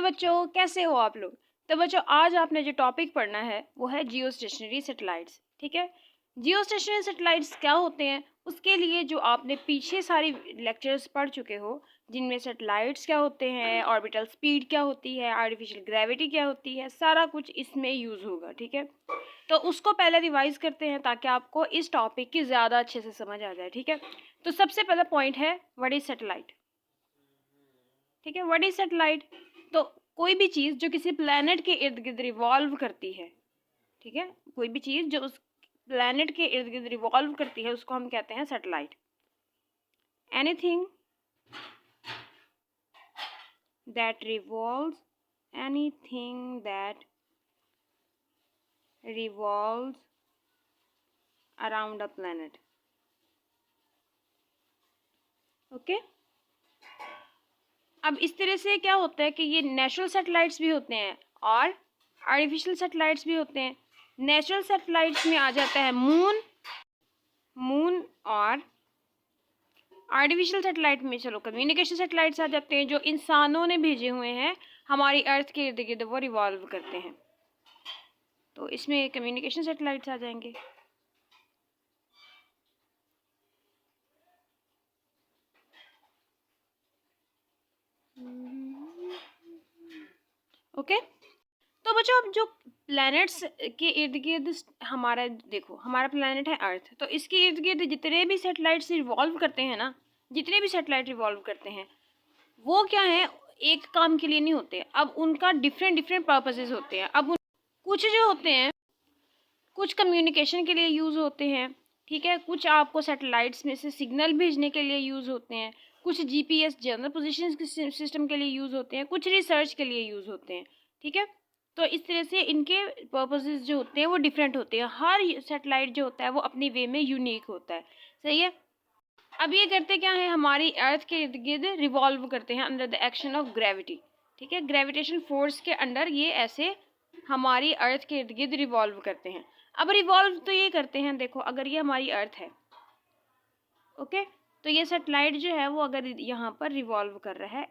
बच्चों, कैसे हो आप लोग। तो बच्चों, आज आपने जो टॉपिक पढ़ना है वो है जियो स्टेशनरी सैटेलाइट्स। ठीक है, जियो स्टेशनरी सैटेलाइट्स क्या होते हैं, उसके लिए जो आपने पीछे सारी लेक्चर्स पढ़ चुके हो, जिनमें सैटेलाइट्स क्या होते हैं, ऑर्बिटल स्पीड क्या होती है, आर्टिफिशियल ग्रेविटी क्या होती है, सारा कुछ इसमें यूज़ होगा। ठीक है, तो उसको पहले रिवाइज करते हैं ताकि आपको इस टॉपिक की ज़्यादा अच्छे से समझ आ जाए। ठीक है, तो सबसे पहला पॉइंट है व्हाट इज सैटेलाइट। ठीक है, व्हाट इज सैटेलाइट, तो कोई भी चीज़ जो किसी प्लैनेट के इर्द गिर्द रिवॉल्व करती है। ठीक है, कोई भी चीज़ जो उस प्लैनेट के इर्द गिर्द रिवॉल्व करती है उसको हम कहते हैं satellite. Anything that revolves, anything that revolves around a planet. Okay, अब इस तरह से क्या होता है कि ये नेचुरल सैटेलाइट्स भी होते हैं और आर्टिफिशियल सैटेलाइट्स भी होते हैं। नेचुरल सैटेलाइट्स में आ जाता है मून और आर्टिफिशियल सैटेलाइट में चलो कम्युनिकेशन सैटेलाइट्स आ जाते हैं, जो इंसानों ने भेजे हुए हैं हमारी अर्थ के इर्द गिर्द, वो रिवॉल्व करते हैं। तो इसमें कम्युनिकेशन सैटेलाइट्स आ जाएंगे। ओके, तो बच्चों अब जो प्लैनेट्स के इर्द गिर्द हमारा, देखो हमारा प्लैनेट है अर्थ, तो इसके इर्द गिर्द जितने भी सैटेलाइट्स रिवॉल्व करते हैं ना, जितने भी सैटेलाइट रिवॉल्व करते हैं वो क्या है, एक काम के लिए नहीं होते। अब उनका डिफरेंट पर्पसेस होते हैं। अब कुछ जो होते हैं, कुछ कम्युनिकेशन के लिए यूज़ होते हैं। ठीक है, कुछ आपको सैटेलाइट्स में से सिग्नल भेजने के लिए यूज़ होते हैं, कुछ जीपीएस जनरल पोजीशन सिस्टम के लिए यूज़ होते हैं, कुछ रिसर्च के लिए यूज़ होते हैं। ठीक है, तो इस तरह से इनके पर्पसेस जो होते हैं वो डिफरेंट होते हैं। हर सैटेलाइट जो होता है वो अपनी वे में यूनिक होता है। सही है, अब ये करते क्या है, हमारी अर्थ के इर्द गिर्द रिवॉल्व करते हैं under the action of gravity. ठीक है, ग्रेविटेशन फोर्स के अंडर ये ऐसे हमारी अर्थ के इर्द गिर्द रिवॉल्व करते हैं। अब रिवॉल्व तो ये करते हैं, देखो अगर ये हमारी अर्थ है, ओके, तो ये सैटेलाइट जो है वो अगर यहाँ पर रिवॉल्व कर रहा है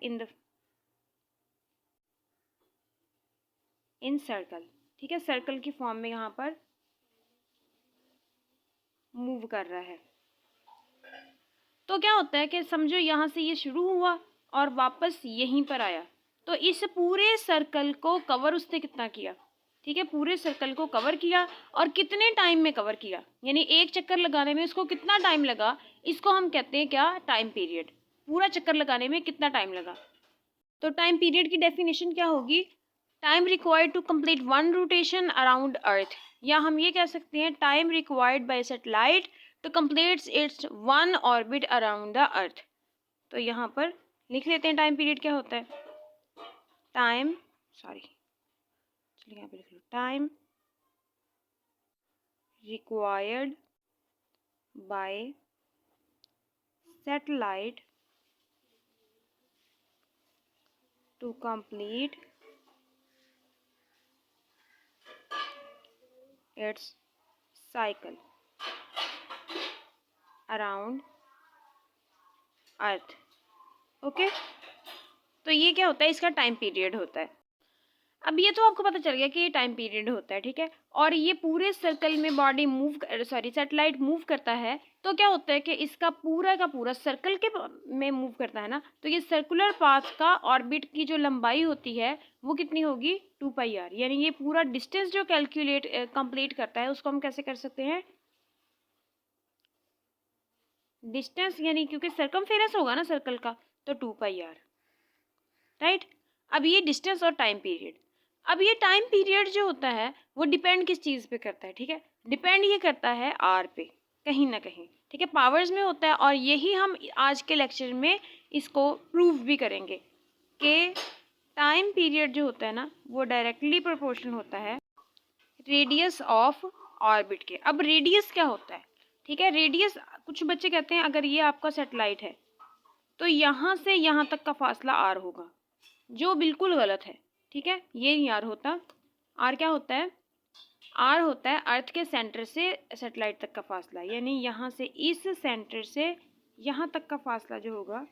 इन सर्कल, ठीक है, सर्कल की फॉर्म में यहाँ पर मूव कर रहा है, तो क्या होता है कि समझो यहाँ से ये शुरू हुआ और वापस यहीं पर आया, तो इस पूरे सर्कल को कवर उसने कितना किया। ठीक है, पूरे सर्कल को कवर किया और कितने टाइम में कवर किया, यानी एक चक्कर लगाने में उसको कितना टाइम लगा, इसको हम कहते हैं क्या, टाइम पीरियड। पूरा चक्कर लगाने में कितना टाइम लगा, तो टाइम पीरियड की डेफिनेशन क्या होगी, time required to complete one rotation around earth, या हम ये कह सकते हैं time required by satellite to complete its one orbit around the earth. तो यहाँ पर लिख लेते हैं टाइम पीरियड क्या होता है, टाइम चलिए यहाँ पे लिख लो, time required by satellite to complete its cycle around earth. Okay, तो ये क्या होता है, इसका टाइम पीरियड होता है। अब ये तो आपको पता चल गया कि ये टाइम पीरियड होता है। ठीक है, और ये पूरे सर्कल में बॉडी सैटेलाइट मूव करता है, तो क्या होता है कि इसका पूरा का पूरा सर्कल के में मूव करता है ना, तो ये सर्कुलर पाथ का ऑर्बिट की जो लंबाई होती है वो कितनी होगी, 2πr, यानी ये पूरा डिस्टेंस जो कंप्लीट करता है उसको हम कैसे कर सकते हैं, डिस्टेंस, यानी क्योंकि सर्कमफेरेंस होगा ना सर्कल का, तो 2πr, राइट। अब ये डिस्टेंस और टाइम पीरियड, अब ये टाइम पीरियड जो होता है वो डिपेंड किस चीज़ पे करता है, ठीक है, डिपेंड ये करता है आर पे कहीं ना कहीं, ठीक है, पावर्स में होता है। और यही हम आज के लेक्चर में इसको प्रूव भी करेंगे कि टाइम पीरियड जो होता है ना वो डायरेक्टली प्रोपोर्शनल होता है रेडियस ऑफ ऑर्बिट के। अब रेडियस क्या होता है, ठीक है, रेडियस, कुछ बच्चे कहते हैं अगर ये आपका सैटेलाइट है तो यहाँ से यहाँ तक का फासला आर होगा, जो बिल्कुल गलत है। ठीक है, ये नहीं आर होता, आर क्या होता है, आर होता है अर्थ के सेंटर से सैटेलाइट तक का फासला, यानी यहाँ से इस सेंटर से यहाँ तक का फासला जो होगा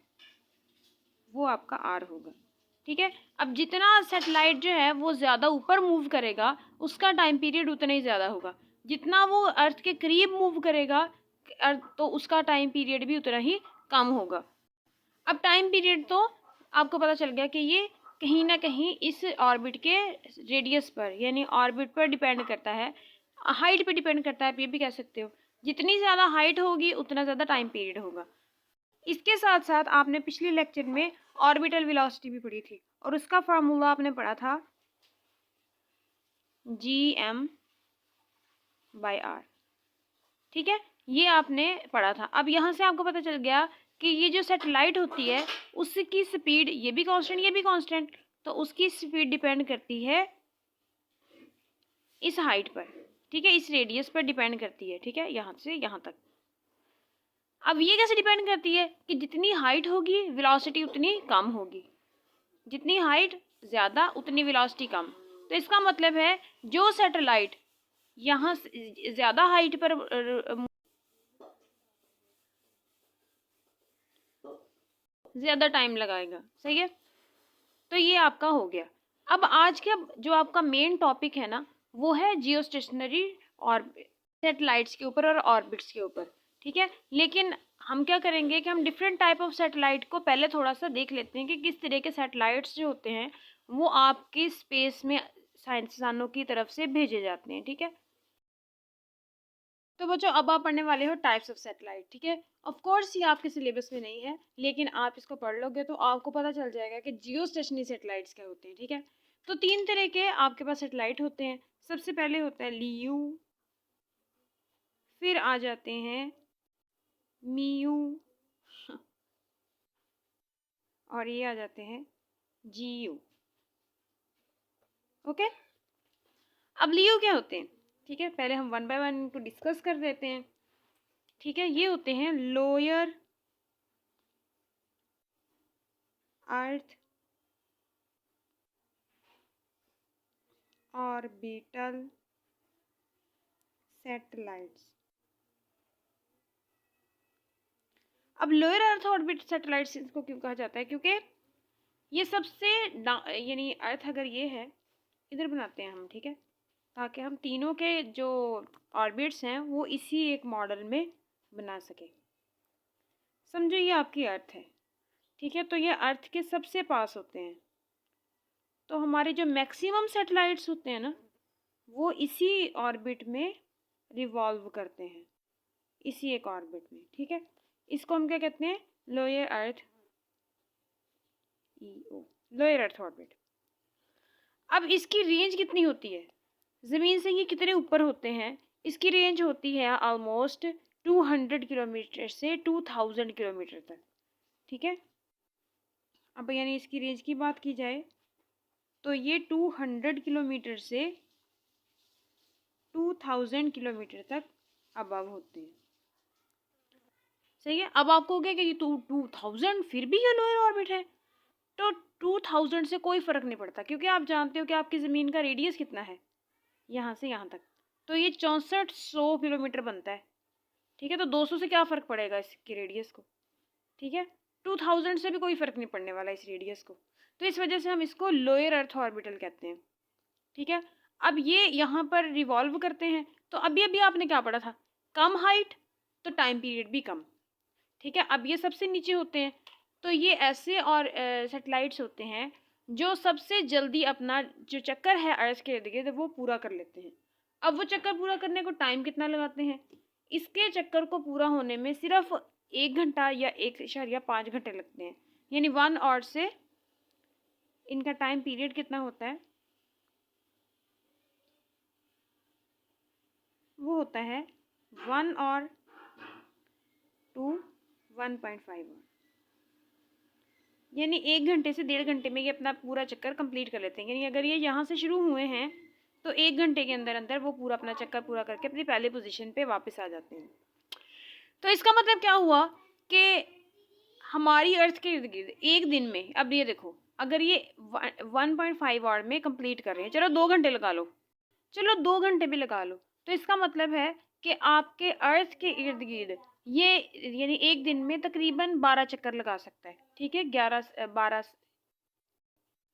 वो आपका आर होगा। ठीक है। अब जितना सैटेलाइट जो है वो ज़्यादा ऊपर मूव करेगा उसका टाइम पीरियड उतना ही ज़्यादा होगा, जितना वो अर्थ के करीब मूव करेगा तो उसका टाइम पीरियड भी उतना ही कम होगा। अब टाइम पीरियड तो आपको पता चल गया कि ये कहीं ना कहीं इस ऑर्बिट के रेडियस पर यानी ऑर्बिट पर डिपेंड करता है, हाइट पे डिपेंड करता है, आप ये भी कह सकते हो। जितनी ज़्यादा हाइट होगी उतना ज़्यादा टाइम पीरियड होगा। इसके साथ साथ आपने पिछले लेक्चर में ऑर्बिटल वेलोसिटी भी पढ़ी थी और उसका फार्मूला आपने पढ़ा था Gm/r, ठीक है, ये आपने पढ़ा था। अब यहाँ से आपको पता चल गया कि ये जो सैटेलाइट होती है उसकी स्पीड, ये भी कांस्टेंट ये भी कांस्टेंट, तो उसकी स्पीड डिपेंड करती है इस हाइट पर, ठीक है, इस रेडियस पर डिपेंड करती है, ठीक है, यहाँ से यहाँ तक। अब ये कैसे डिपेंड करती है कि जितनी हाइट होगी वेलोसिटी उतनी कम होगी, जितनी हाइट ज़्यादा उतनी वेलोसिटी कम। तो इसका मतलब है जो सैटेलाइट यहाँ ज़्यादा हाइट पर ज़्यादा टाइम लगाएगा, सही है। तो ये आपका हो गया। अब आज का जो आपका मेन टॉपिक है ना वो है जियो स्टेशनरी और सैटेलाइट्स के ऊपर और ऑर्बिट्स के ऊपर, ठीक है। लेकिन हम क्या करेंगे कि हम डिफरेंट टाइप ऑफ सैटेलाइट को पहले थोड़ा सा देख लेते हैं कि किस तरह के सैटेलाइट्स जो होते हैं वो आपके स्पेस में साइंसदानों की तरफ से भेजे जाते हैं, ठीक है। तो बच्चों अब आप पढ़ने वाले हो टाइप्स ऑफ सैटेलाइट, ठीक है। ऑफ कोर्स ये आपके सिलेबस में नहीं है लेकिन आप इसको पढ़ लोगे तो आपको पता चल जाएगा कि जियो स्टेशनरी सैटेलाइट्स क्या होते हैं, ठीक है। तो 3 तरह के आपके पास सैटेलाइट होते हैं। सबसे पहले होता है लियो, फिर आ जाते हैं मियू और ये आ जाते हैं जियो, ओके। अब लियो क्या होते हैं, ठीक है, पहले हम वन बाय वन इनको डिस्कस कर देते हैं, ठीक है। ये होते हैं लोअर अर्थ ऑर्बिटल सैटेलाइट्स। अब लोअर अर्थ ऑर्बिट सैटेलाइट्स इसको क्यों कहा जाता है, क्योंकि ये सबसे यानी अर्थ अगर ये है, इधर बनाते हैं हम, ठीक है, ताकि हम तीनों के जो ऑर्बिट्स हैं वो इसी एक मॉडल में बना सके। समझो ये आपकी अर्थ है, ठीक है, तो ये अर्थ के सबसे पास होते हैं। तो हमारे जो मैक्सिमम सैटेलाइट्स होते हैं ना वो इसी ऑर्बिट में रिवॉल्व करते हैं, इसी एक ऑर्बिट में, ठीक है। इसको हम क्या कहते हैं, lower earth EO, lower earth orbit. अब इसकी रेंज कितनी होती है, ज़मीन से ये कितने ऊपर होते हैं, इसकी रेंज होती है ऑलमोस्ट 200 किलोमीटर से 2000 किलोमीटर तक, ठीक है। अब यानी इसकी रेंज की बात की जाए तो ये 200 किलोमीटर से 2000 किलोमीटर तक अबव होते हैं, सही है। अब आपको क्या कि ये 2000 फिर भी ये लोअर ऑर्बिट है, तो 2000 से कोई फ़र्क नहीं पड़ता क्योंकि आप जानते हो कि आपकी ज़मीन का रेडियस कितना है यहाँ से यहाँ तक, तो ये 6400 किलोमीटर बनता है, ठीक है। तो 200 से क्या फ़र्क पड़ेगा इसके रेडियस को, ठीक है। 2000 से भी कोई फ़र्क नहीं पड़ने वाला इस रेडियस को, तो इस वजह से हम इसको लोअर अर्थ ऑर्बिटल कहते हैं, ठीक है। अब ये यहाँ पर रिवॉल्व करते हैं, तो अभी अभी आपने क्या पढ़ा था, कम हाइट तो टाइम पीरियड भी कम, ठीक है। अब ये सबसे नीचे होते हैं, तो ये ऐसे और सैटेलाइट्स होते हैं जो सबसे जल्दी अपना जो चक्कर है अर्थ के इर्द गिर्द वो पूरा कर लेते हैं। अब वो चक्कर पूरा करने को टाइम कितना लगाते हैं, इसके चक्कर को पूरा होने में सिर्फ 1 घंटा या 1.5 घंटे लगते हैं, यानी 1 आवर से इनका टाइम पीरियड कितना होता है, वो होता है 1 आवर टू 1.5 आवर, यानी 1 घंटे से 1.5 घंटे में ये अपना पूरा चक्कर कंप्लीट कर लेते हैं। यानी अगर ये यहाँ से शुरू हुए हैं तो 1 घंटे के अंदर अंदर वो पूरा अपना चक्कर पूरा करके अपनी पहले पोजीशन पे वापस आ जाते हैं। तो इसका मतलब क्या हुआ कि हमारी अर्थ के इर्द गिर्द एक दिन में, अब ये देखो अगर ये 1.5 आवर में कंप्लीट कर रहे हैं, चलो 2 घंटे लगा लो, चलो 2 घंटे भी लगा लो, तो इसका मतलब है कि आपके अर्थ के इर्द गिर्द ये यानी एक दिन में तकरीबन 12 चक्कर लगा सकता है, ठीक है, 11 12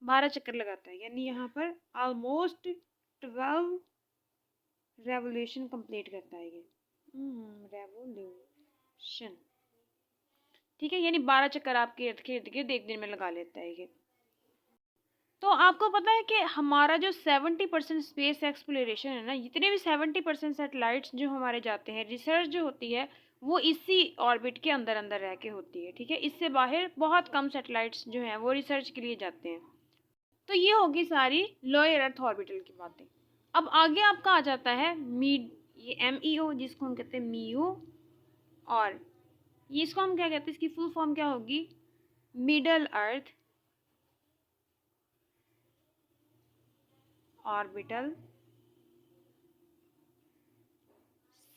12 चक्कर लगाता है, यानी यहाँ पर ऑलमोस्ट 12 रेवोल्यूशन कंप्लीट करता है ये। रेवोल्यूशन, ठीक है, यानी 12 चक्कर आपके इर्द गिर्द एक दिन में लगा लेता है ये। तो आपको पता है कि हमारा जो 70% स्पेस एक्सप्लोरेशन है ना, जितने भी 70% सैटेलाइट्स जो हमारे जाते हैं, रिसर्च जो होती है वो इसी ऑर्बिट के अंदर अंदर रह के होती है, ठीक है। इससे बाहर बहुत कम सैटेलाइट्स जो हैं वो रिसर्च के लिए जाते हैं। तो ये होगी सारी लोअर अर्थ ऑर्बिटल की बातें। अब आगे आपका आ जाता है ये MEO, जिसको हम कहते हैं मीओ, और ये इसको हम क्या कहते हैं, इसकी फुल फॉर्म क्या होगी, मिडल अर्थ ऑर्बिटल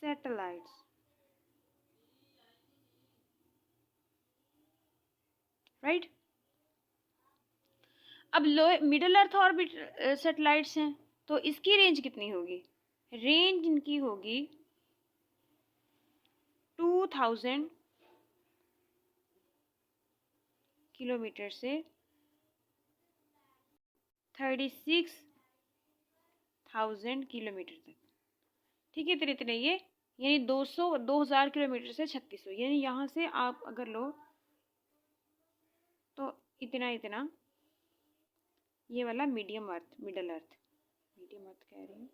सैटेलाइट्स, राइट। अब मिडल अर्थ ऑर्बिट सैटेलाइट्स हैं, तो इसकी रेंज कितनी होगी, रेंज इनकी होगी 2000 किलोमीटर से 36,000 किलोमीटर तक, ठीक है। इतने इतने ये, यानी 2000 किलोमीटर से 3600, यानी यहाँ से आप अगर लो तो इतना इतना, ये वाला मिडिल अर्थ कह रही हूँ,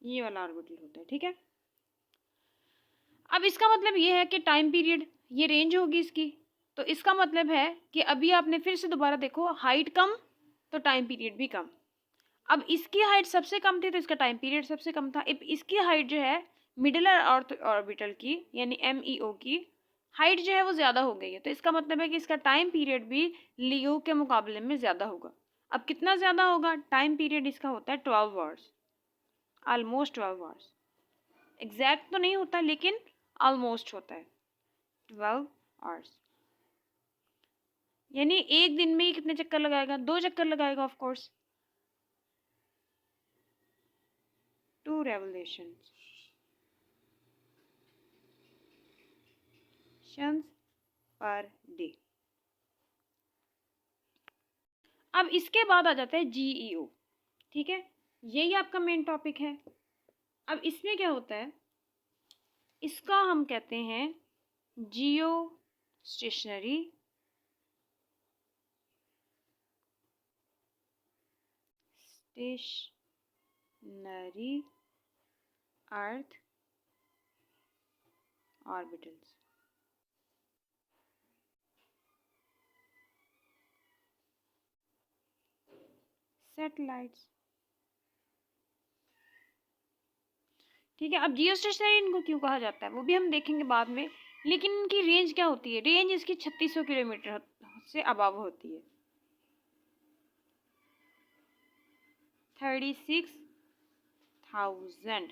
ये वाला ऑर्बिटल होता है, ठीक है। अब इसका मतलब ये है कि टाइम पीरियड, ये रेंज होगी इसकी, तो इसका मतलब है कि अभी आपने फिर से दोबारा देखो, हाइट कम तो टाइम पीरियड भी कम। अब इसकी हाइट सबसे कम थी तो इसका टाइम पीरियड सबसे कम था। अब इसकी हाइट जो है मिडल अर्थ ऑर्बिटल की, यानी MEO की हाइट जो है वो ज़्यादा हो गई है, तो इसका मतलब है कि इसका टाइम पीरियड भी लियो के मुकाबले में ज़्यादा होगा। अब कितना ज़्यादा होगा, टाइम पीरियड इसका होता है 12 आवर्स, ऑलमोस्ट 12 आवर्स, एग्जैक्ट तो नहीं होता लेकिन ऑलमोस्ट होता है 12 आवर्स। यानी एक दिन में ही कितने चक्कर लगाएगा, 2 चक्कर लगाएगा of course, 2 revolutions per day. अब इसके बाद आ जाता है GEO, ठीक है, यही आपका मेन टॉपिक है। अब इसमें क्या होता है, इसका हम कहते हैं जियो स्टेशनरी अर्थ ऑर्बिटल्स। सैटेलाइट्स, ठीक है। अब जियो स्टेशनरी इनको क्यों कहा जाता है वो भी हम देखेंगे बाद में, लेकिन इनकी रेंज क्या होती है, रेंज इसकी 3600 किलोमीटर से अबव होती है, 36,000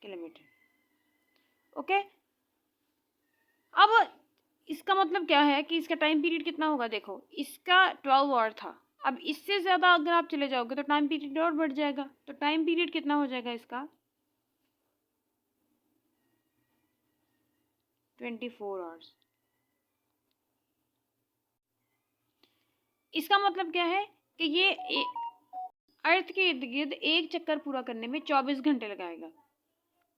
किलोमीटर, ओके। अब इसका मतलब क्या है कि इसका टाइम पीरियड कितना होगा, देखो इसका 12 आवर था, अब इससे ज़्यादा अगर आप चले जाओगे तो टाइम पीरियड और बढ़ जाएगा, तो टाइम पीरियड कितना हो जाएगा इसका 24 आवर्स। इसका मतलब क्या है कि ये अर्थ के इर्द गिर्द एक चक्कर पूरा करने में 24 घंटे लगाएगा।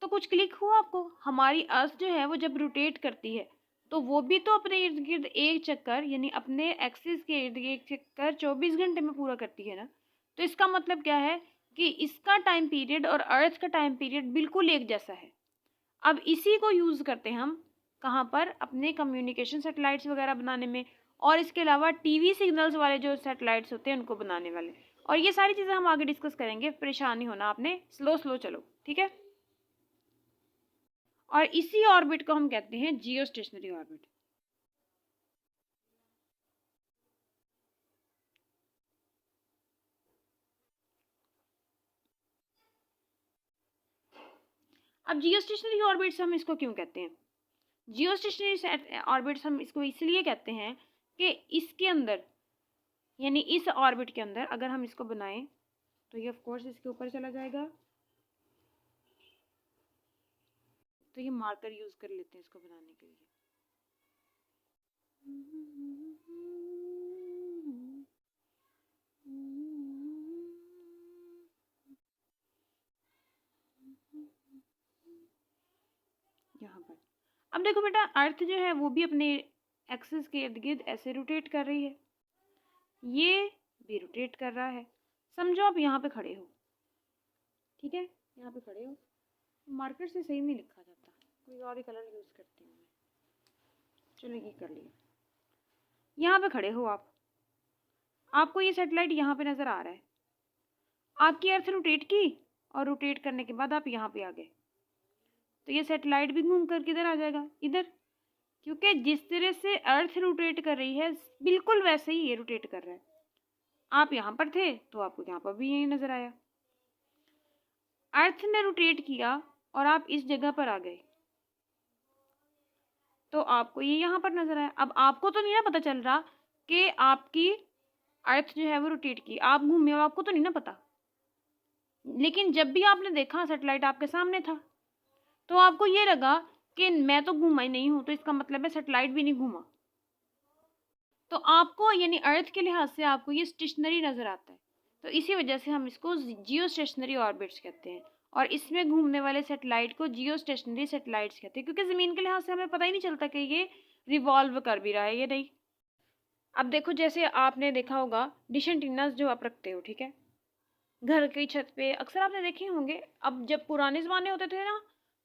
तो कुछ क्लिक हुआ आपको, हमारी अर्थ जो है वो जब रोटेट करती है तो वो भी तो अपने इर्द गिर्द एक चक्कर, यानी अपने एक्सिस के इर्द गिर्द एक चक्कर 24 घंटे में पूरा करती है ना। तो इसका मतलब क्या है कि इसका टाइम पीरियड और अर्थ का टाइम पीरियड बिल्कुल एक जैसा है। अब इसी को यूज़ करते हैं हम कहाँ पर, अपने कम्युनिकेशन सैटेलाइट्स वगैरह बनाने में, और इसके अलावा टीवी सिग्नल्स वाले जो सैटेलाइट्स होते हैं उनको बनाने वाले। और ये सारी चीज़ें हम आगे डिस्कस करेंगे, परेशान नहीं होना आपने, स्लो स्लो चलो, ठीक है। और इसी ऑर्बिट को हम कहते हैं जियो स्टेशनरी ऑर्बिट। अब जियो स्टेशनरी ऑर्बिट्स हम इसको क्यों कहते हैं, जियो स्टेशनरी ऑर्बिट्स हम इसको इसलिए कहते हैं कि इसके अंदर, यानी इस ऑर्बिट के अंदर अगर हम इसको बनाएं तो ये ऑफ कोर्स इसके ऊपर चला जाएगा, तो ये मार्कर यूज कर लेते हैं इसको बनाने के लिए। यहाँ पर। अब देखो बेटा, अर्थ जो है वो भी अपने एक्सिस के इर्द गिर्द ऐसे रोटेट कर रही है, ये भी रोटेट कर रहा है। समझो आप यहाँ पे खड़े हो, ठीक है, यहाँ पे खड़े हो, मार्कर से सही नहीं लिखा जाता, कोई और ही कलर यूज़ करती हूँ मैं। चलो ये कर लिया। यहाँ पे खड़े हो आप, आपको ये सैटेलाइट यहाँ पे नज़र आ रहा है, आपकी अर्थ रोटेट की और रोटेट करने के बाद आप यहाँ पे आ गए, तो ये सैटेलाइट भी घूम कर किधर आ जाएगा, इधर, क्योंकि जिस तरह से अर्थ रोटेट कर रही है बिल्कुल वैसे ही ये रोटेट कर रहा है। आप यहाँ पर थे तो आपको यहाँ पर भी यही नज़र आया। अर्थ ने रोटेट किया और आप इस जगह पर आ गए, तो आपको ये यहाँ पर नज़र आया। अब आपको तो नहीं ना पता चल रहा कि आपकी अर्थ जो है वो रोटेट की, आप घूमे हो, आपको तो नहीं ना पता, लेकिन जब भी आपने देखा सैटेलाइट आपके सामने था, तो आपको ये लगा कि मैं तो घूमा ही नहीं हूँ, तो इसका मतलब है सैटेलाइट भी नहीं घूमा। तो आपको यानी अर्थ के लिहाज से आपको ये स्टेशनरी नज़र आता है, तो इसी वजह से हम इसको जियो स्टेशनरी ऑर्बिट्स कहते हैं, और इसमें घूमने वाले सैटेलाइट को जियो स्टेशनरी सैटेलाइट्स कहते हैं, क्योंकि ज़मीन के लिहाज से हमें पता ही नहीं चलता कि ये रिवॉल्व कर भी रहा है या नहीं। अब देखो, जैसे आपने देखा होगा डिश एंटीनास जो आप रखते हो, ठीक है, घर की छत पे अक्सर आपने देखे होंगे। अब जब पुराने ज़माने होते थे ना,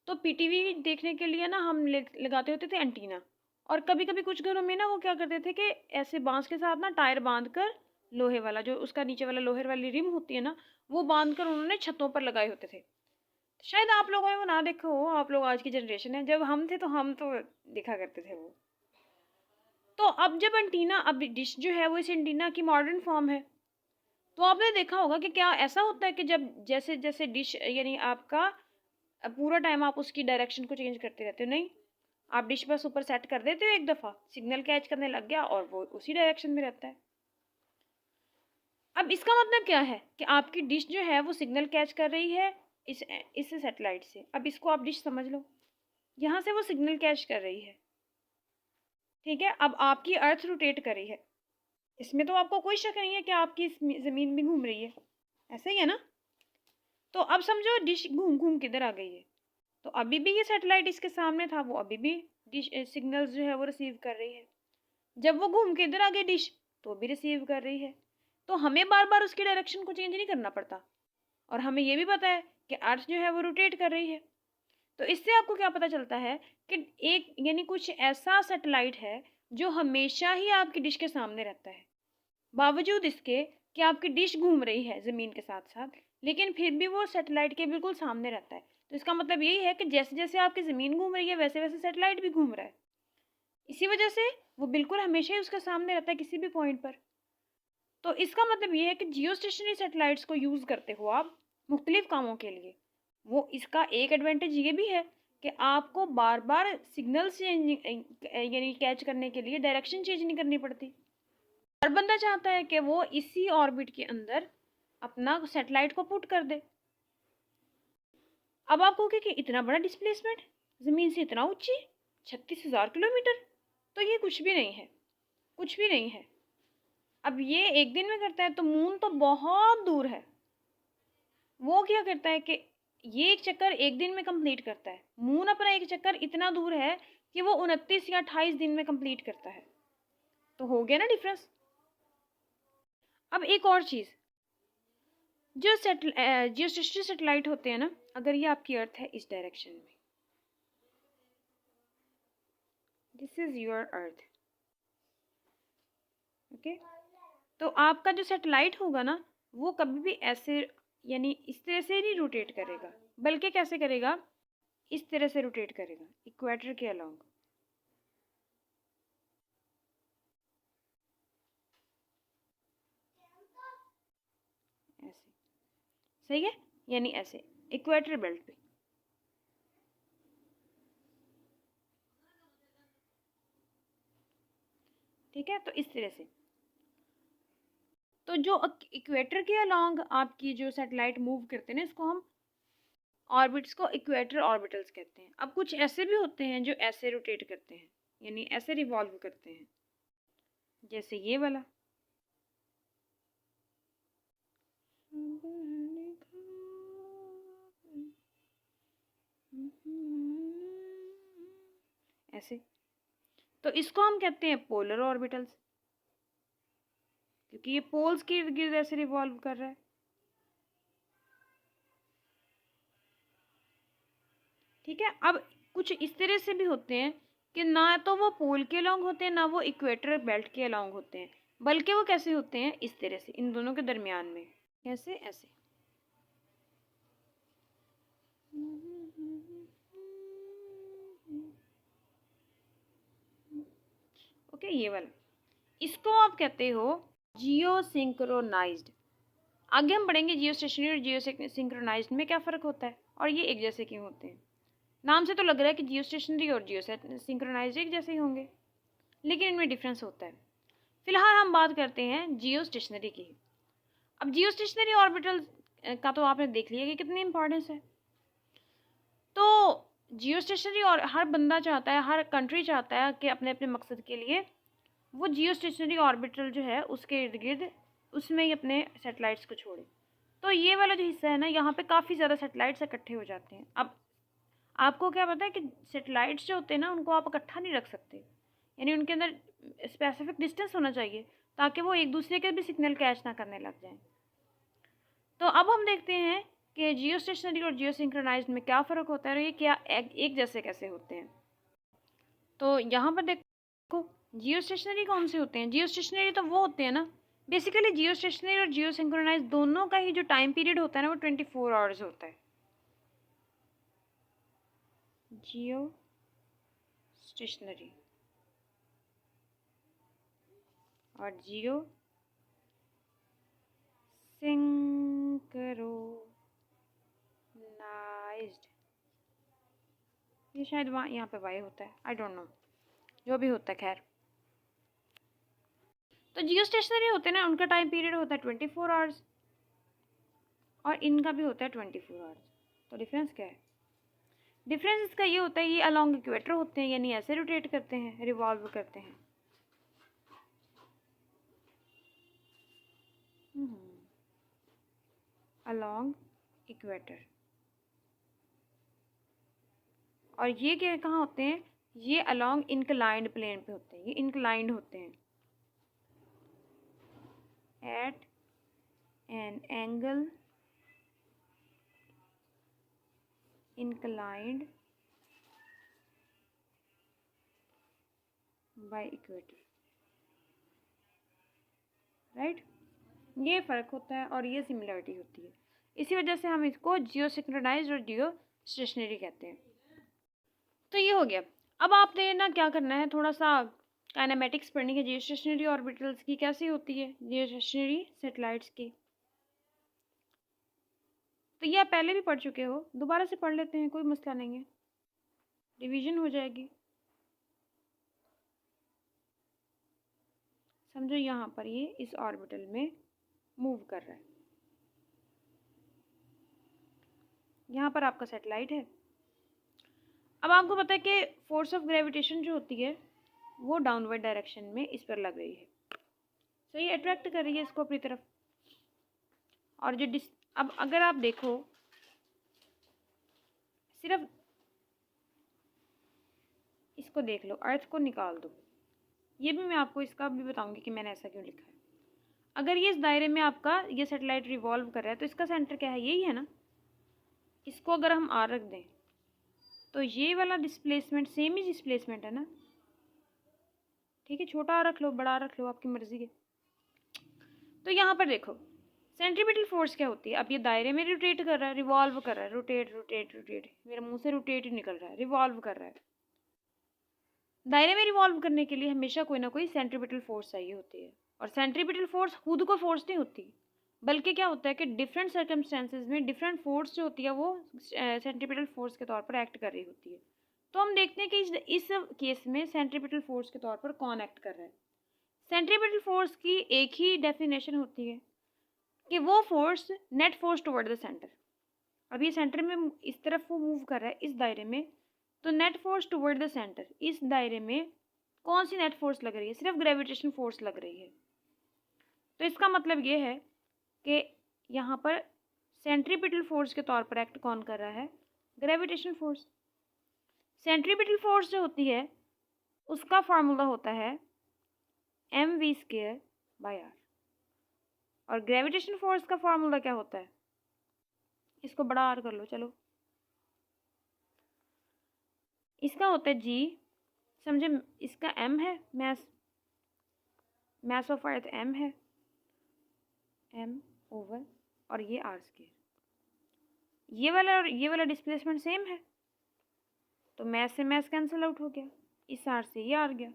तो पीटीवी देखने के लिए ना हम लगाते होते थे एंटीना, और कभी कभी कुछ घरों में ना वो क्या करते थे कि ऐसे बांस के साथ ना टायर बांध कर, लोहे वाला जो उसका नीचे वाला लोहे वाली रिम होती है ना, वो बांध कर उन्होंने छतों पर लगाए होते थे। शायद आप लोगों ने वो ना देखा हो, आप लोग आज की जनरेशन है, जब हम थे तो हम तो देखा करते थे वो। तो अब जब एंटीना, अब डिश जो है वो इस एंटीना की मॉडर्न फॉर्म है, तो आपने देखा होगा कि क्या ऐसा होता है कि जब जैसे जैसे डिश यानी आपका पूरा टाइम आप उसकी डायरेक्शन को चेंज करते रहते हो, नहीं, आप डिश बस ऊपर सेट कर देते हो, एक दफ़ा सिग्नल कैच करने लग गया और वो उसी डायरेक्शन में रहता है। अब इसका मतलब क्या है कि आपकी डिश जो है वो सिग्नल कैच कर रही है इस सैटेलाइट से। अब इसको आप डिश समझ लो, यहाँ से वो सिग्नल कैच कर रही है, ठीक है। अब आपकी अर्थ रोटेट कर रही है, इसमें तो आपको कोई शक नहीं है कि आपकी ज़मीन भी घूम रही है, ऐसा ही है ना। तो अब समझो डिश घूम घूम किधर आ गई है, तो अभी भी ये सैटेलाइट इसके सामने था, वो अभी भी डिश सिग्नल्स जो है वो रिसीव कर रही है। जब वो घूम के इधर आ गई डिश, तो भी रिसीव कर रही है। तो हमें बार बार उसकी डायरेक्शन को चेंज नहीं करना पड़ता, और हमें ये भी पता है कि अर्थ जो है वो रोटेट कर रही है। तो इससे आपको क्या पता चलता है कि एक यानी कुछ ऐसा सैटेलाइट है जो हमेशा ही आपकी डिश के सामने रहता है, बावजूद इसके कि आपकी डिश घूम रही है ज़मीन के साथ साथ, लेकिन फिर भी वो सैटेलाइट के बिल्कुल सामने रहता है। तो इसका मतलब यही है कि जैसे जैसे आपकी ज़मीन घूम रही है, वैसे वैसे सैटेलाइट भी घूम रहा है। इसी वजह से वो बिल्कुल हमेशा ही उसके सामने रहता है किसी भी पॉइंट पर। तो इसका मतलब ये है कि जियो स्टेशनरी सैटेलाइट्स को यूज़ करते हो आप मुख्तलिफ कामों के लिए। वो इसका एक एडवांटेज ये भी है कि आपको बार बार सिग्नल चेंज यानी कैच करने के लिए डायरेक्शन चेंज नहीं करनी पड़ती। हर बंदा चाहता है कि वो इसी ऑर्बिट के अंदर अपना सैटेलाइट को पुट कर दे। अब आप कहोगे कि इतना बड़ा डिस्प्लेसमेंट, ज़मीन से इतना ऊंची, 36,000 किलोमीटर, तो ये कुछ भी नहीं है, कुछ भी नहीं है। अब ये एक दिन में करता है, तो मून तो बहुत दूर है, वो क्या करता है कि ये एक चक्कर एक दिन में कंप्लीट करता है। मून अपना एक चक्कर इतना दूर है कि वो 29 या 28 दिन में कंप्लीट करता है। तो हो गया ना डिफरेंस। अब एक और चीज़, जो जियोस्टेशनरी सैटेलाइट होते हैं ना, अगर ये आपकी अर्थ है इस डायरेक्शन में, this is your earth, okay, तो आपका जो सैटेलाइट होगा ना, वो कभी भी ऐसे यानी इस तरह से नहीं रोटेट करेगा, बल्कि कैसे करेगा, इस तरह से रोटेट करेगा, इक्वेटर के अलोंग, ऐसे, सही है, यानी ऐसे इक्वेटर बेल्ट पे। ठीक है, तो इस तरह से, तो जो इक्वेटर के अलोंग आपकी जो सैटेलाइट मूव करते हैं ना, इसको हम ऑर्बिट्स को इक्वेटर ऑर्बिटल्स कहते हैं। अब कुछ ऐसे भी होते हैं जो ऐसे रोटेट करते हैं, यानी ऐसे रिवॉल्व करते हैं, जैसे ये वाला। ऐसे। तो इसको हम कहते हैं पोलर ऑर्बिटल्स, क्योंकि ये पोल्स के इर्द गिर्द ऐसे रिवॉल्व कर रहा है। ठीक है, अब कुछ इस तरह से भी होते हैं कि ना तो वो पोल के अलोंग होते हैं, ना वो इक्वेटर बेल्ट के अलोंग होते हैं, बल्कि वो कैसे होते हैं, इस तरह से, इन दोनों के दरमियान में, कैसे, ऐसे। ओके, ये वाला, इसको आप कहते हो जियो सिंक्रोनाइज्ड। आगे हम पढ़ेंगे जियो स्टेशनरी और जियो सिंक्रोनाइज्ड में क्या फ़र्क होता है और ये एक जैसे क्यों होते हैं। नाम से तो लग रहा है कि जियो स्टेशनरी और जियो सिंक्रोनाइज्ड एक जैसे ही होंगे, लेकिन इनमें डिफरेंस होता है। फिलहाल हम बात करते हैं जियो स्टेशनरी की। अब जियो स्टेशनरी ऑर्बिटल का तो आपने देख लिया कि कितनी इंपॉर्टेंस है। तो जियो स्टेशनरी, और हर बंदा चाहता है, हर कंट्री चाहता है कि अपने अपने मकसद के लिए वो जियो स्टेशनरी ऑर्बिटल जो है उसके इर्द गिर्द उसमें ही अपने सैटेलाइट्स को छोड़े। तो ये वाला जो हिस्सा है ना, यहाँ पे काफ़ी ज़्यादा सैटेलाइट्स इकट्ठे हो जाते हैं। अब आपको क्या पता है कि सैटेलाइट्स जो होते हैं ना, उनको आप इकट्ठा नहीं रख सकते, यानी उनके अंदर स्पेसिफिक डिस्टेंस होना चाहिए ताकि वो एक दूसरे के भी सिग्नल कैच ना करने लग जाएं। तो अब हम देखते हैं कि जियो स्टेशनरी और जियो सिंक्रोनाइज्ड में क्या फ़र्क होता है और ये क्या एक जैसे कैसे होते हैं। तो यहाँ पर देखो, जियो स्टेशनरी कौन से होते हैं। जियो स्टेशनरी तो वो होते हैं ना, बेसिकली जियो स्टेशनरी और जियो सिंक्रोनाइज दोनों का ही जो टाइम पीरियड होता है ना, वो 24 आवर्स होता है। जियो स्टेशनरी और जियो सिंक्रोनाइज्ड, ये शायद वहाँ यहाँ पे वाई होता है, आई डोंट नो, जो भी होता है खैर। तो जियो स्टेशनरी होते हैं ना, उनका टाइम पीरियड होता है 24 आवर्स और इनका भी होता है 24 आवर्स। तो डिफरेंस क्या है? डिफरेंस इसका ये होता है, ये अलॉन्ग इक्वेटर होते हैं, यानी ऐसे रोटेट करते हैं, रिवॉल्व करते हैं। Along equator. और ये क्या कहाँ होते हैं? ये अलॉन्ग इंक्लाइंड प्लेन पे होते हैं, ये इंक्लाइंड होते हैं at an angle inclined by equator, right. ये फ़र्क होता है और ये सिमिलरिटी होती है, इसी वजह से हम इसको जियो सिंक्रोनाइज्ड और जियो स्टेशनरी कहते हैं। तो ये हो गया। अब आपने ना क्या करना है, थोड़ा सा काइनेमेटिक्स पढ़नी है जियो स्टेशनरी ऑर्बिटल्स की, कैसी होती है जियो स्टेशनरी सैटेलाइट्स की। तो ये आप पहले भी पढ़ चुके हो, दोबारा से पढ़ लेते हैं, कोई मसला नहीं है, रिवीजन हो जाएगी। समझो यहाँ पर ये इस ऑर्बिटल में मूव कर रहा है, यहाँ पर आपका सैटेलाइट है। अब आपको पता है कि फोर्स ऑफ ग्रेविटेशन जो होती है वो डाउनवर्ड डायरेक्शन में इस पर लग रही है, सही, अट्रैक्ट कर रही है इसको अपनी तरफ। और जो अब अगर आप देखो, सिर्फ इसको देख लो, अर्थ को निकाल दो, ये भी मैं आपको इसका भी बताऊंगी कि मैंने ऐसा क्यों लिखा है। अगर ये इस दायरे में आपका ये सैटेलाइट रिवॉल्व कर रहा है तो इसका सेंटर क्या है, यही है ना। इसको अगर हम आर रख दें तो ये वाला डिस्प्लेसमेंट सेम ही डिस्प्लेसमेंट है ना, ठीक है, छोटा आर रख लो, बड़ा आर रख लो, आपकी मर्जी है। तो यहाँ पर देखो सेंट्रीपिटल फोर्स क्या होती है। अब ये दायरे में रोटेट कर रहा है, रिवॉल्व कर रहा है, रोटेट रोटेट रोटेट, मेरे मुंह से रोटेट ही निकल रहा है, रिवॉल्व कर रहा है। दायरे में रिवॉल्व करने के लिए हमेशा कोई ना कोई सेंट्रीपिटल फोर्स चाहिए होती है, और सेंट्रीपिटल फोर्स खुद को फोर्स नहीं होती, बल्कि क्या होता है कि डिफरेंट सर्कमस्टेंसेज में डिफरेंट फोर्स जो होती है वो सेंट्रीपिटल फोर्स के तौर पर एक्ट कर रही होती है। तो हम देखते हैं कि इस केस में सेंट्रीपिटल फोर्स के तौर पर कौन एक्ट कर रहा है। सेंट्रीपिटल फोर्स की एक ही डेफिनेशन होती है कि वो force net force toward the centre. अब ये सेंटर में इस तरफ वो मूव कर रहा है इस दायरे में, तो net force toward the centre, इस दायरे में कौन सी नेट फोर्स लग रही है? सिर्फ ग्रेविटेशन फोर्स लग रही है। तो इसका मतलब ये है कि यहाँ पर सेंट्रीपिटल फोर्स के तौर पर एक्ट कौन कर रहा है? Gravitation force. सेंट्रीपिटल फोर्स जो होती है उसका फार्मूला होता है mv²/r। और ग्रेविटेशन फोर्स का फार्मूला क्या होता है, इसको बड़ा आर कर लो, चलो, इसका होता है जी, समझे, इसका m है, मास ऑफ अर्थ m है, m ओवर, और ये r², ये वाला और ये वाला डिस्प्लेसमेंट सेम है, तो मैथ से मैथ कैंसिल आउट हो गया, इस r से ये आ गया,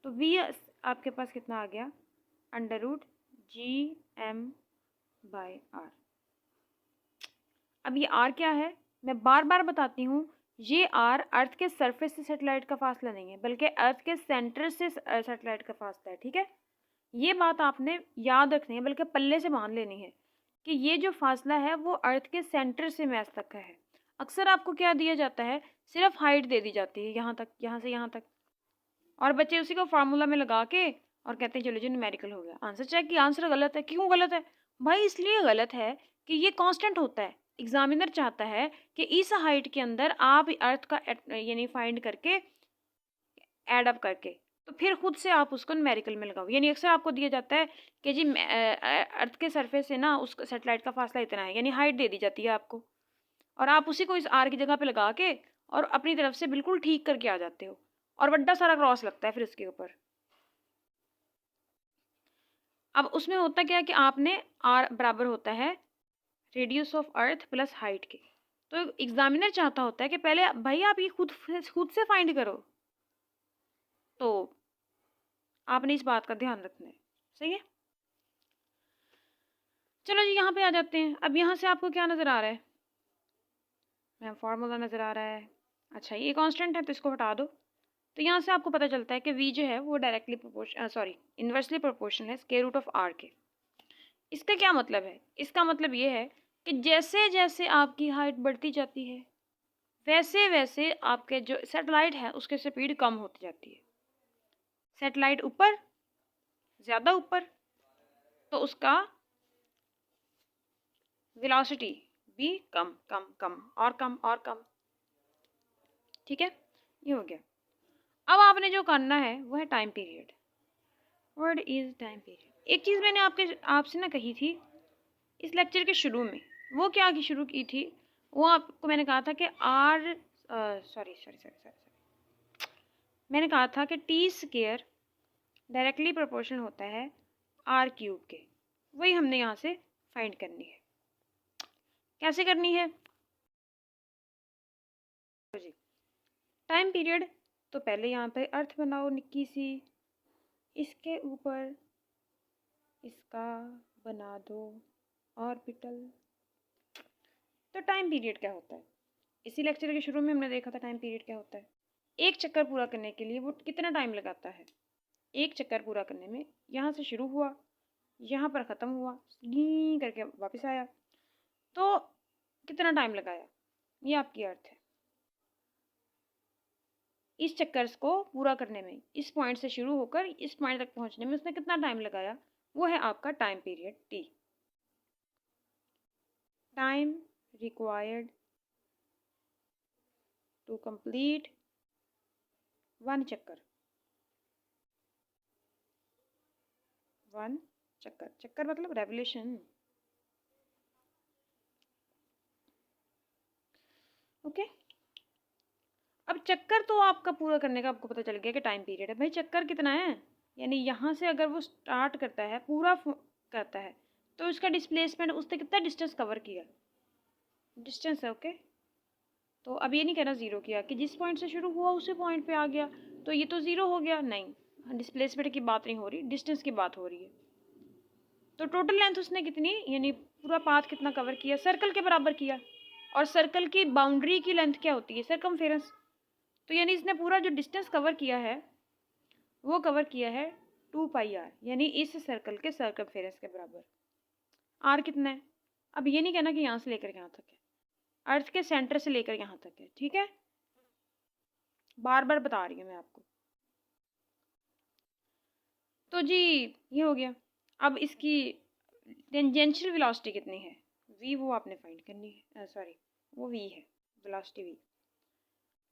तो v आपके पास कितना आ गया, √gm/r। अब ये r क्या है, मैं बार बार बताती हूँ, ये r अर्थ के सरफेस से सैटेलाइट का फासला नहीं है, बल्कि अर्थ के सेंटर से सैटेलाइट का फासला है, ठीक है। ये बात आपने याद रखनी है, बल्कि पल्ले से बांध लेनी है कि ये जो फासला है वो अर्थ के सेंटर से मैच तक का है। अक्सर आपको क्या दिया जाता है, सिर्फ हाइट दे दी जाती है, यहाँ तक, यहाँ से यहाँ तक, और बच्चे उसी को फार्मूला में लगा के और कहते हैं चलो जी न्यूमेरिकल हो गया। आंसर चेक किया, आंसर गलत है। क्यों गलत है भाई? इसलिए गलत है कि ये कांस्टेंट होता है। एग्जामिनर चाहता है कि इस हाइट के अंदर आप अर्थ का यानी फाइंड करके ऐड अप करके तो फिर खुद से आप उसको न्यूमेरिकल में लगाओ। यानी अक्सर आपको दिया जाता है कि जी अर्थ के सरफेस से ना उस सैटेलाइट का फासला इतना है, यानी हाइट दे दी जाती है आपको, और आप उसी को इस आर की जगह पे लगा के और अपनी तरफ से बिल्कुल ठीक करके आ जाते हो, और बड़ा सारा क्रॉस लगता है फिर उसके ऊपर। अब उसमें होता क्या है कि आपने आर बराबर होता है radius of earth plus height के। तो एग्जामिनर चाहता होता है कि पहले भाई आप ये खुद से फाइंड करो, तो आपने इस बात का ध्यान रखना है, सही है। चलो जी यहाँ पे आ जाते हैं। अब यहाँ से आपको क्या नज़र आ रहा है, मैम फार्मूला नज़र आ रहा है। अच्छा ये कांस्टेंट है तो इसको हटा दो, तो यहाँ से आपको पता चलता है कि v जो है वो डायरेक्टली इन्वर्सली प्रोपोर्शनल है स्क्वायर रूट ऑफ r के। इसका क्या मतलब है? इसका मतलब ये है कि जैसे जैसे आपकी हाइट बढ़ती जाती है वैसे वैसे आपके जो सैटेलाइट है उसकी स्पीड कम होती जाती है। सैटेलाइट ऊपर, ज़्यादा ऊपर, तो उसका वेलोसिटी भी कम कम कम और कम और कम, ठीक है। ये हो गया। अब आपने जो करना है वो है time period. What is time period? एक चीज़ मैंने आपसे ना कही थी इस लेक्चर के शुरू में, वो क्या शुरू की थी, वो आपको मैंने कहा था कि मैंने कहा था कि t² डायरेक्टली प्रोपोर्शनल होता है r³ के। वही हमने यहाँ से फाइंड करनी है। कैसे करनी है जी? टाइम पीरियड तो पहले यहाँ पे अर्थ बनाओ निक्की सी, इसके ऊपर इसका बना दो ऑर्बिटल। तो टाइम पीरियड क्या होता है? इसी लेक्चर के शुरू में हमने देखा था टाइम पीरियड क्या होता है। एक चक्कर पूरा करने के लिए वो कितना टाइम लगाता है? एक चक्कर पूरा करने में यहाँ से शुरू हुआ, यहाँ पर ख़त्म हुआ, डी करके वापस आया, तो कितना टाइम लगाया? ये आपकी अर्थ है। इस चक्कर को पूरा करने में, इस पॉइंट से शुरू होकर इस पॉइंट तक पहुँचने में उसने कितना टाइम लगाया? वो है आपका time period T. Time required to complete one चक्कर। वन चक्कर, चक्कर मतलब रेवोल्यूशन, ओके। अब चक्कर तो आपका पूरा करने का आपको पता चल गया कि टाइम पीरियड है। भाई चक्कर कितना है, यानी यहाँ से अगर वो स्टार्ट करता है पूरा करता है तो उसका डिस्प्लेसमेंट उसने कितना डिस्टेंस कवर किया, डिस्टेंस है, ओके। तो अब ये नहीं कहना ज़ीरो किया कि जिस पॉइंट से शुरू हुआ उसी पॉइंट पे आ गया तो ये तो ज़ीरो हो गया, नहीं, डिस्प्लेसमेंट की बात नहीं हो रही, डिस्टेंस की बात हो रही है। तो टोटल लेंथ उसने कितनी, यानी पूरा पाथ कितना कवर किया, सर्कल के बराबर किया। और सर्कल की बाउंड्री की लेंथ क्या होती है? सर्कमफेरेंस। तो यानी इसने पूरा जो डिस्टेंस कवर किया है वो कवर किया है 2πr, यानी इस सर्कल के सर्कमफेरेंस के बराबर। r कितना है? अब ये नहीं कहना कि यहाँ से लेकर यहाँ तक है, अर्थ के सेंटर से लेकर यहाँ तक है, ठीक है। बार बार बता रही हूँ मैं आपको। तो जी ये हो गया। अब इसकी टेंजेंशियल वेलोसिटी कितनी है? v, वो आपने फाइंड करनी है, सॉरी वो v है, वेलोसिटी v।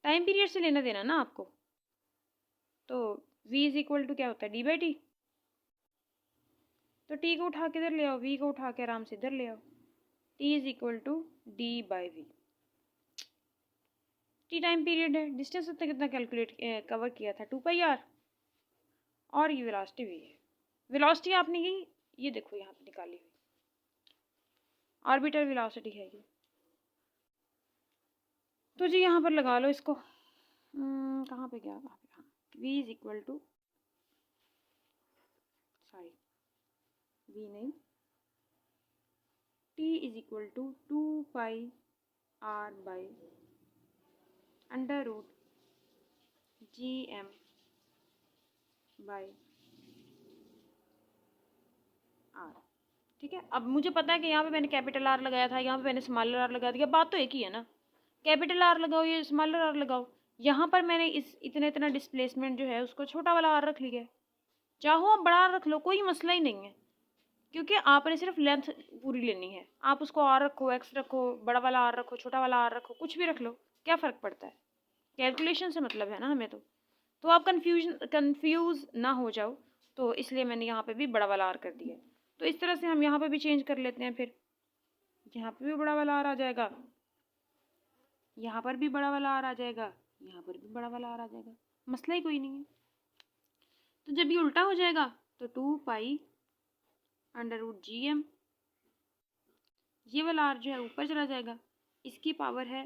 टाइम पीरियड से लेना देना ना आपको। तो v इज इक्वल टू क्या होता है, d बाई टी। तो t को उठा के इधर ले आओ, v को उठा के आराम से इधर ले आओ, t is equal to d by V. T time period है, डिस्टेंस तक कितना कैलकुलेट कवर किया था, 2πr, और ये वेलोसिटी भी है। वेलोसिटी आपने ये देखो यहाँ पे निकाली हुई ऑर्बिटल वेलोसिटी है ये। तो जी यहाँ पर लगा लो इसको, कहाँ पे गया, v is equal to, sorry v नहीं, t is equal to 2πr by under root gm by r। ठीक है, अब मुझे पता है कि यहाँ पे मैंने कैपिटल आर लगाया था, यहाँ पे मैंने स्मॉलर आर लगा दिया, बात तो एक ही है ना, कैपिटल आर लगाओ या स्मॉलर आर लगाओ। यहाँ पर मैंने इस इतना डिस्प्लेसमेंट जो है उसको छोटा वाला आर रख लिया है, चाहो आप बड़ा आर रख लो, कोई मसला ही नहीं है, क्योंकि आपने सिर्फ लेंथ पूरी लेनी है। आप उसको आर रखो, एक्स रखो, बड़ा वाला आर रखो, छोटा वाला आर रखो, कुछ भी रख लो, क्या फ़र्क पड़ता है, कैलकुलेशन से मतलब है ना हमें। तो आप कंफ्यूज ना हो जाओ, तो इसलिए मैंने यहाँ पे भी बड़ा वाला आर कर दिया। तो इस तरह से हम यहाँ पे भी चेंज कर लेते हैं, फिर यहाँ पे भी बड़ा वाला आर आ जाएगा, यहाँ पर भी बड़ा वाला आर आ जाएगा, यहाँ पर भी बड़ा वाला आर आ जाएगा, मसला ही कोई नहीं है। तो जब ये उल्टा हो जाएगा तो 2π अंडर रूट GM, ये वाला आर जो है ऊपर चला जाएगा, इसकी पावर है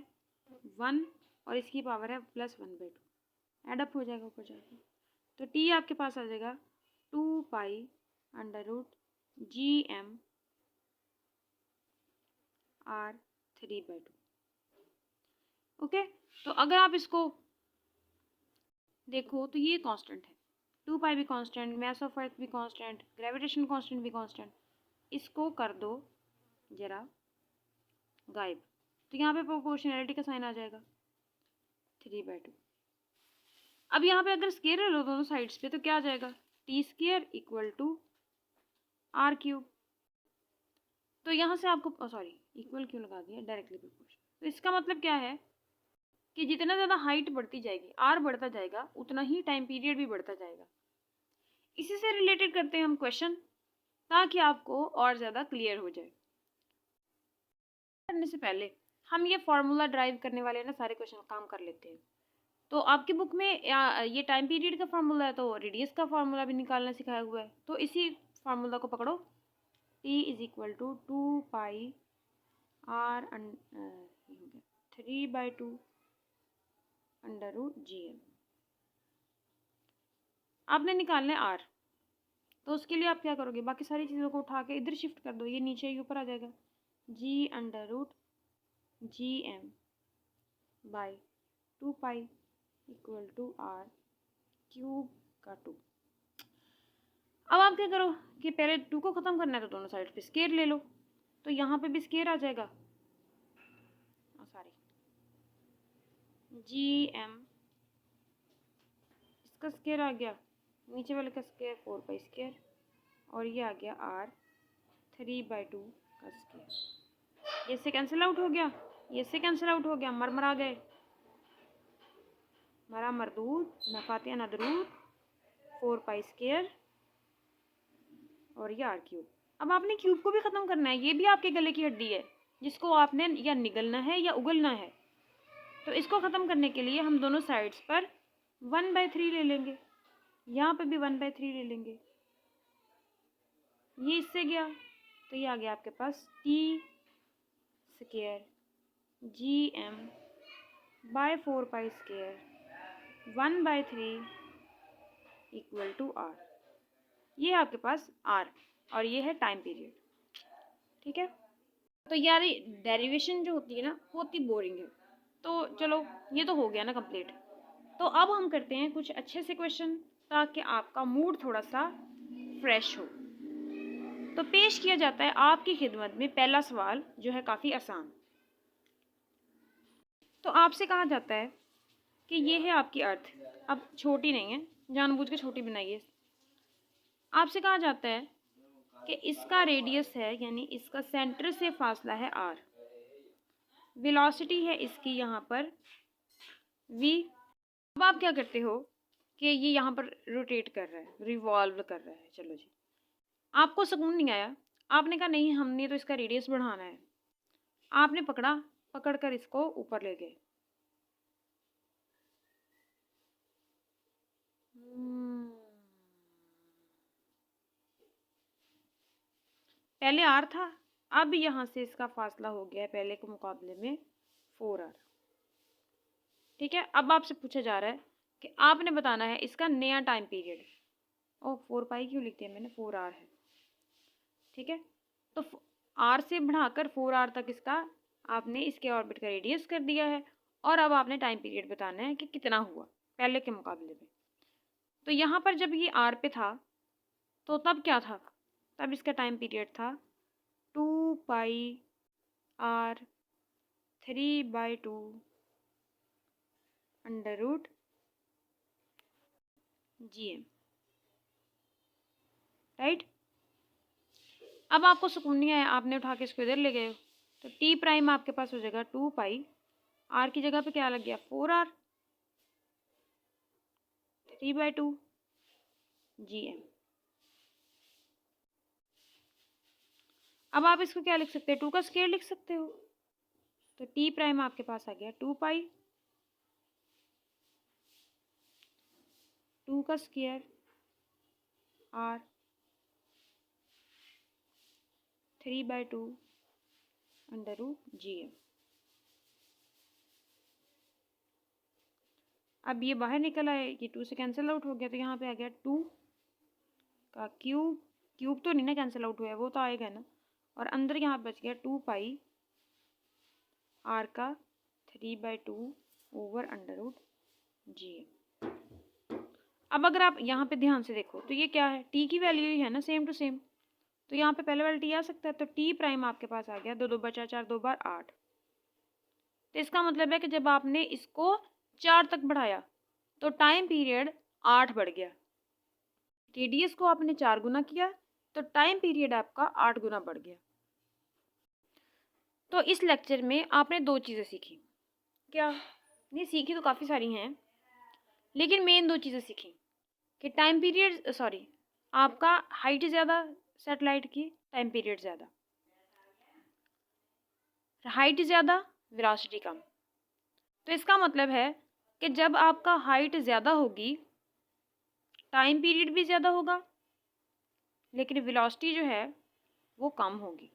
1 और इसकी पावर है +1/2, एडअप हो जाएगा ऊपर जाके। तो t आपके पास आ जाएगा 2π under root GM r 3/2। Okay, तो अगर आप इसको देखो तो ये कांस्टेंट है, 2π भी कांस्टेंट, मास ऑफ अर्थ भी कांस्टेंट, ग्रेविटेशन कांस्टेंट भी कांस्टेंट। इसको कर दो जरा गायब, तो यहाँ पे प्रोपोर्शनैलिटी का साइन आ जाएगा 3/2। अब यहाँ पे अगर स्केयर ले लो दोनों साइड्स पे तो क्या आ जाएगा, t² इक्वल टू r³। तो यहाँ से आपको सॉरी इक्वल क्यों लगा दिया, डायरेक्टली प्रोपोर्शनल। तो इसका मतलब क्या है कि जितना ज़्यादा हाइट बढ़ती जाएगी, r बढ़ता जाएगा, उतना ही टाइम पीरियड भी बढ़ता जाएगा। इसी से रिलेटेड करते हैं हम क्वेश्चन, ताकि आपको और ज़्यादा क्लियर हो जाए। करने से पहले हम ये फॉर्मूला ड्राइव करने वाले ना सारे क्वेश्चन काम कर लेते हैं। तो आपकी बुक में ये टाइम पीरियड का फार्मूला है, तो रेडियस का फार्मूला भी निकालना सिखाया हुआ है। तो इसी फार्मूला को पकड़ो, t is equal to 2π r 3/2 under root GM। आपने निकालना है r, तो उसके लिए आप क्या करोगे, बाकी सारी चीज़ों को उठा के इधर शिफ्ट कर दो, ये नीचे ऊपर आ जाएगा, g under root GM by 2π equal to r³ का 2। अब आप क्या करो कि पहले 2 को ख़त्म करना है, तो दोनों साइड पे स्केयर ले लो, तो यहाँ पे भी स्केयर आ जाएगा, सॉरी GM, इसका स्केयर आ गया, नीचे वाले का स्केयर 4π², और ये आ गया r3/2 का स्केयर। ये से कैंसिल आउट हो गया, ये से कैंसिल आउट हो गया, मर आ गए, मरा मरदूद, नफातिया नदरूद, 4π² और ये r³। अब आपने क्यूब को भी ख़त्म करना है, ये भी आपके गले की हड्डी है जिसको आपने या निगलना है या उगलना है। तो इसको ख़त्म करने के लिए हम दोनों साइड्स पर 1/3 ले लेंगे, यहाँ पे भी 1/3 ले लेंगे, ये इससे गया तो ये आ गया आपके पास t² GM by 4π² 1/3 equal to r। ये है आपके पास r और ये है टाइम पीरियड। ठीक है, तो यार डेरिवेशन जो होती है ना बहुत ही बोरिंग है, तो चलो ये तो हो गया ना कंप्लीट। तो अब हम करते हैं कुछ अच्छे से क्वेश्चन, ताकि आपका मूड थोड़ा सा फ्रेश हो। तो पेश किया जाता है आपकी खिदमत में पहला सवाल, जो है काफ़ी आसान। तो आपसे कहा जाता है कि ये है आपकी अर्थ, अब छोटी नहीं है, जानबूझ के छोटी बनाइए। आपसे कहा जाता है कि इसका रेडियस है, यानी इसका सेंटर से फासला है r, वेलोसिटी है इसकी यहाँ पर v। अब आप क्या करते हो कि ये यहाँ पर रोटेट कर रहा है, रिवॉल्व कर रहा है। चलो जी, आपको सुकून नहीं आया, आपने कहा नहीं हमने तो इसका रेडियस बढ़ाना है, आपने पकड़ कर इसको ऊपर ले गए। पहले आर था, अब यहाँ से इसका फासला हो गया है पहले के मुकाबले में 4r। ठीक है, अब आपसे पूछा जा रहा है कि आपने बताना है इसका नया टाइम पीरियड। ओ 4 पाई क्यों लिख दिया मैंने, 4r है। ठीक है, तो r से बढ़ाकर 4r तक इसका आपने इसके ऑर्बिट का रेडियस कर दिया है, और अब आपने टाइम पीरियड बताना है कि कितना हुआ पहले के मुकाबले में। तो यहाँ पर जब ये r पे था तो तब क्या था, तब इसका टाइम पीरियड था 2 pi r 3/2 under root GM। Right, अब आपको सुकून नहीं आया, आपने उठा के इसको इधर ले गए हो, तो टी प्राइम आपके पास हो जाएगा 2 पाई, r की जगह पे क्या लग गया 4r 3/2 GM। अब आप इसको क्या लिख सकते हैं, 2 का स्क्वायर लिख सकते हो, तो टी प्राइम आपके पास आ गया 2 पाई 2 का square r 3/2 under root GM। अब ये बाहर निकल आए, ये 2 से कैंसिल आउट हो गया, तो यहाँ पे आ गया 2 का क्यूब, क्यूब तो नहीं ना कैंसिल आउट हुआ है, वो तो आएगा ना, और अंदर यहाँ बच गया 2 पाई r का 3/2 ओवर अंडर रूट GM। अब अगर आप यहाँ पे ध्यान से देखो तो ये क्या है, t की वैल्यू ही है ना, सेम टू सेम, तो यहाँ पे पहले वाला t आ सकता है, तो t प्राइम आपके पास आ गया 2 2 बचा 4 2 बार 8। तो इसका मतलब है कि जब आपने इसको 4 तक बढ़ाया तो टाइम पीरियड 8 बढ़ गया, रेडियस को आपने 4 गुना किया तो टाइम पीरियड आपका 8 गुना बढ़ गया। तो इस लेक्चर में आपने 2 चीज़ें सीखी, क्या नहीं सीखी तो काफ़ी सारी हैं, लेकिन मेन 2 चीज़ें सीखी कि टाइम पीरियड सॉरी आपका हाइट ज़्यादा सैटेलाइट की, टाइम पीरियड ज़्यादा, हाइट ज़्यादा वेलोसिटी कम। तो इसका मतलब है कि जब आपका हाइट ज़्यादा होगी टाइम पीरियड भी ज़्यादा होगा, लेकिन वेलोसिटी जो है वो कम होगी।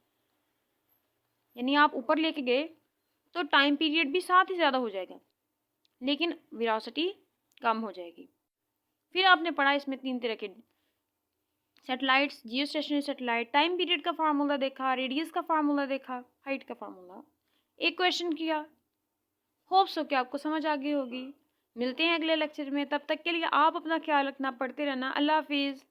यानी आप ऊपर लेके गए तो टाइम पीरियड भी साथ ही ज़्यादा हो जाएगा, लेकिन वेलोसिटी कम हो जाएगी। फिर आपने पढ़ा इसमें 3 तरह के सैटेलाइट्स, जियो स्टेशनरी सैटेलाइट, टाइम पीरियड का फार्मूला देखा, रेडियस का फार्मूला देखा, हाइट का फार्मूला, एक क्वेश्चन किया। होप्स हो कि आपको समझ आ गई होगी। मिलते हैं अगले लेक्चर में, तब तक के लिए आप अपना ख्याल रखना, पढ़ते रहना। अल्लाह हाफिज़।